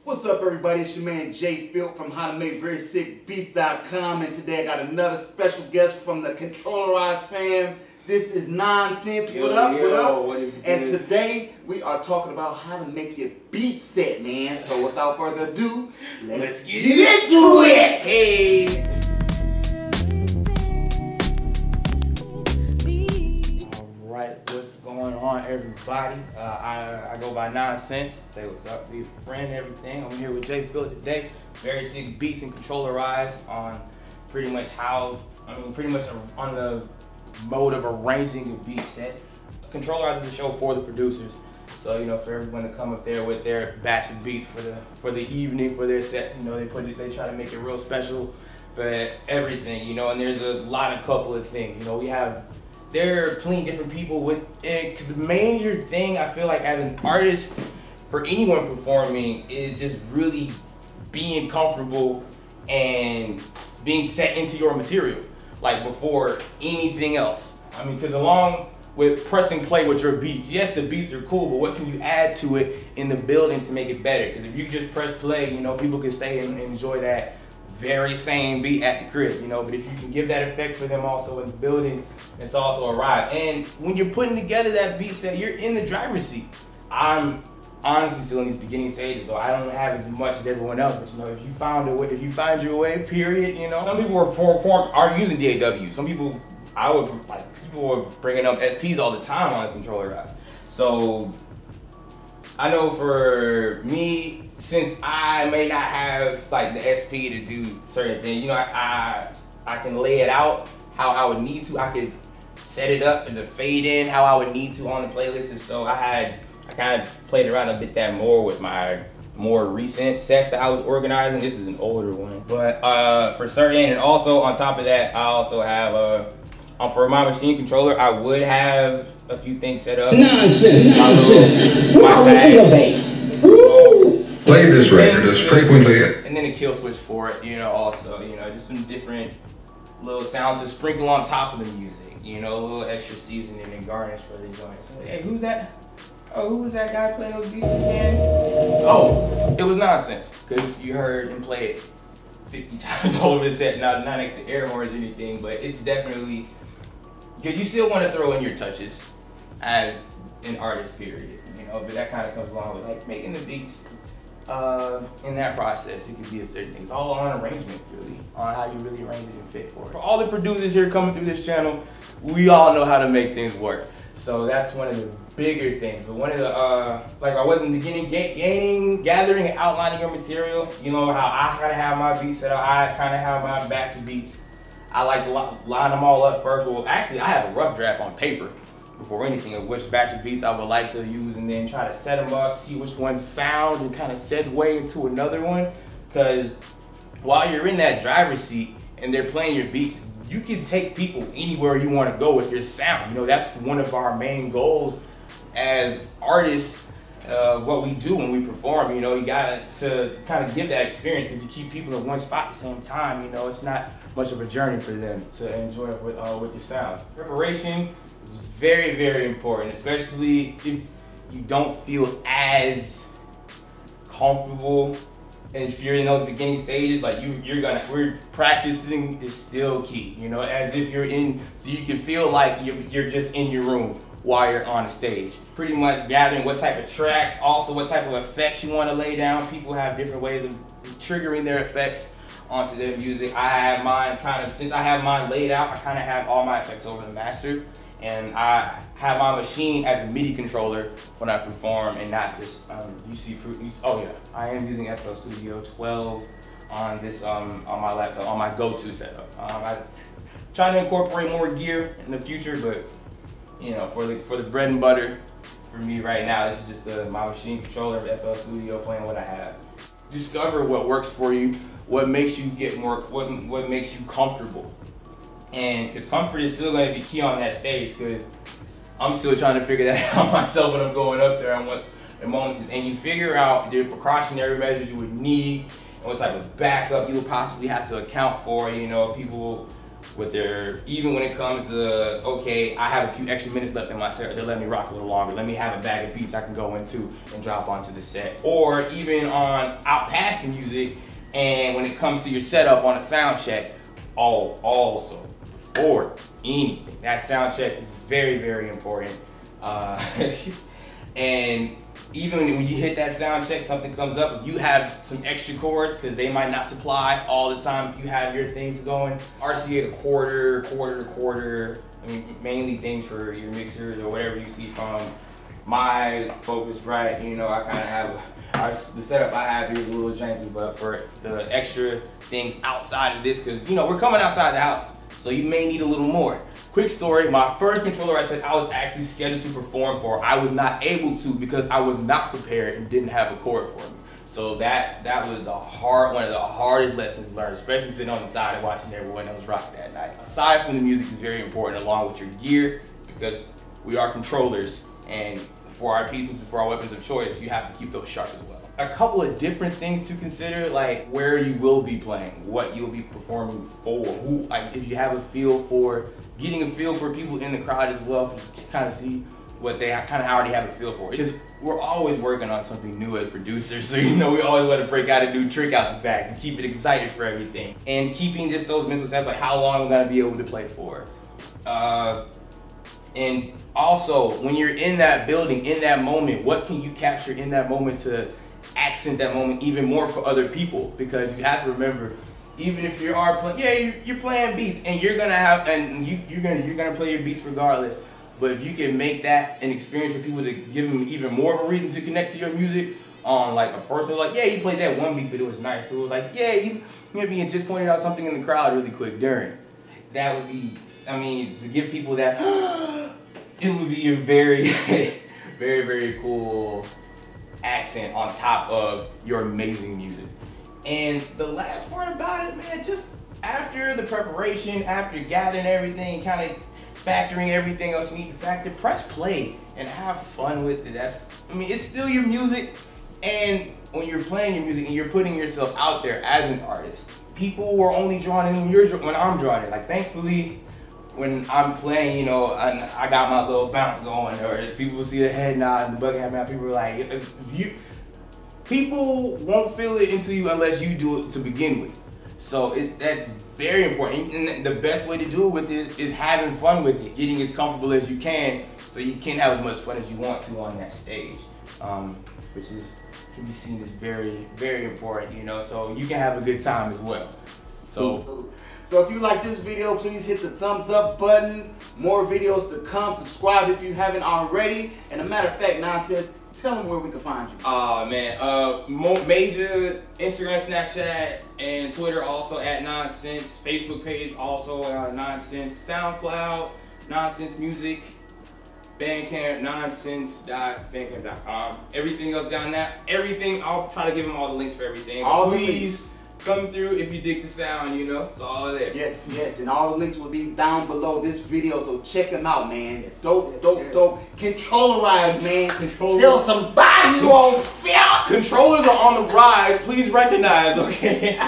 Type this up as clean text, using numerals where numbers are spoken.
What's up, everybody? It's your man JFILT from Verysickbeats.com, and today I got another special guest from the controllerise fam. This is Nahncenz. What up? What up? What is and today we are talking about how to make your beat set, man. So without further ado, let's get into it. Hey. What's going on, everybody? I go by Nahncenz. Say what's up, be a friend, everything. I'm here with JFILT today. Verysickbeats and controllerise on pretty much on the mode of arranging a beat set. Controllerise is a show for the producers. So, you know, for everyone to come up there with their batch of beats for the evening, for their sets, you know, they try to make it real special for everything, you know, and there's a couple of things, you know, there are plenty of different people with it, because the major thing I feel like as an artist, for anyone performing, is just really being comfortable and being set into your material, like before anything else. I mean, because along with pressing play with your beats, yes, the beats are cool, but what can you add to it in the building to make it better? Because if you just press play, you know, people can stay and enjoy that very same beat at the crib, you know, but if you can give that effect for them also in the building, it's also a ride. And when you're putting together that beat set, you're in the driver's seat. I'm honestly still in these beginning stages, so I don't have as much as everyone else, but you know, if you find your way, period, you know. Some people are using DAW. Some people, people were bringing up SPs all the time on the controllerise. So I know for me, since I may not have like the SP to do certain things, you know, I can lay it out how I would need to. I could set it up and to fade in how I would need to on the playlist. And so I kind of played around a bit that more with my more recent sets that I was organizing. This is an older one, but for certain, and also on top of that, I also have for my machine controller, I would have a few things set up. Nahncenz. Play this record as frequently. And then a kill switch for it, you know, also, you know, just some different little sounds to sprinkle on top of the music, you know, a little extra seasoning and garnish for the joints. Hey, who's that? Oh, who was that guy playing those beats again? Oh, it was Nahncenz, because you heard him play it 50 times all over the set, not next to air horns or anything, but it's definitely, because you still want to throw in your touches as an artist, period, you know, but that kind of comes along with like making the beats. In that process, it could be a certain thing. It's all on arrangement, really, on how you really arrange it and fit for it. For all the producers here coming through this channel, we all know how to make things work. So that's one of the bigger things. But one of the, like I was in the beginning, gathering and outlining your material, you know, how I kind of have my beats set up, I kind of have my batch of beats. I like to line them all up first. Well, actually, I have a rough draft on paper before anything of which batch of beats I would like to use, and then try to set them up, see which ones sound, and kind of segue into another one. Because while you're in that driver's seat and they're playing your beats, you can take people anywhere you want to go with your sound. You know, that's one of our main goals as artists. What we do when we perform, you know, you got to kind of give that experience, because you keep people in one spot at the same time. You know, it's not much of a journey for them to enjoy it with your sounds. Preparation is very, very important, especially if you don't feel as comfortable. And if you're in those beginning stages, like we're practicing is still key, you know, as if you're in, so you can feel like you're just in your room while you're on the stage. Pretty much gathering what type of tracks, also what type of effects you want to lay down. People have different ways of triggering their effects onto their music. I have mine since I have mine laid out, I kind of have all my effects over the master. And I have my machine as a MIDI controller when I perform, and not just oh yeah, I am using FL Studio 12 on this on my laptop, on my go-to setup. I try to incorporate more gear in the future, but you know, for the bread and butter for me right now, this is just my machine controller of FL Studio, playing what I have. Discover what works for you, what makes you what makes you comfortable. And because comfort is still going to be key on that stage, because I'm still trying to figure that out myself when I'm going up there and what the moments is. And you figure out the precautionary measures you would need and what type of backup you would possibly have to account for. You know, people with their, even when it comes to, okay, I have a few extra minutes left in my set, they'll let me rock a little longer. Let me have a bag of beats I can go into and drop onto the set. Or even on master music, and when it comes to your setup on a sound check, also before anything, that sound check is very, very important. And even when you hit that sound check, something comes up, if you have some extra chords, because they might not supply all the time if you have your things going. RCA to quarter to quarter. I mean, mainly things for your mixers or whatever you see from my Focusrite. You know, I kind of have, the setup I have here is a little janky, but for the extra things outside of this, because, you know, we're coming outside the house, so you may need a little more. Quick story, my first controller I said I was actually scheduled to perform for, I was not able to because I was not prepared and didn't have a chord for me. So that was one of the hardest lessons learned, especially sitting on the side and watching everyone else rock that night. Aside from the music is very important along with your gear, because we are controllers, and for our pieces and for our weapons of choice, you have to keep those sharp as well. A couple of different things to consider, like where you will be playing, what you'll be performing for, who, like if you have a feel for, getting a feel for people in the crowd as well, just to kind of see what they kind of already have a feel for. Because we're always working on something new as producers, so you know we always want to break out a new trick out the bag and keep it excited for everything. And keeping just those mental steps, like how long I'm gonna be able to play for. And also, when you're in that building, in that moment, what can you capture in that moment to accent that moment even more for other people? Because you have to remember, even if you are playing, yeah, you're playing beats, and you're gonna have, and you're gonna play your beats regardless. But if you can make that an experience for people to give them even more of a reason to connect to your music on like a personal, like, yeah, you played that one beat, but it was nice. It was like, yeah, you maybe just pointed out something in the crowd really quick during. That would be, I mean, to give people that, it would be a very, very, very cool accent on top of your amazing music. And the last part about it, man, just after the preparation, after gathering everything, kind of factoring everything else you need to factor, press play and have fun with it. I mean, it's still your music, and when you're playing your music and you're putting yourself out there as an artist, people were only drawn in when I'm drawn in. Like, thankfully, when I'm playing, you know, I got my little bounce going, or if people see the head nod and the bucket hat, people are like, people won't feel it into you unless you do it to begin with. So that's very important. And the best way to do it with it is having fun with it, getting as comfortable as you can, so you can have as much fun as you want to on that stage, which can be seen as very, very important, you know, so you can have a good time as well. So if you like this video, please hit the thumbs up button. More videos to come. Subscribe if you haven't already. And a matter of fact, Nahncenz, tell them where we can find you. Major Instagram, Snapchat, and Twitter also at Nahncenz. Facebook page also Nahncenz. SoundCloud, Nahncenz Music. Bandcamp, nahncenz.bandcamp.com. Everything else down there, everything, I'll try to give them all the links for everything. Please come through if you dig the sound, you know, it's all there. Yes, and all the links will be down below this video, so check them out, man. Yes, dope. Controllerise, man. Tell somebody you on film. Controllers are on the rise, please recognize, okay?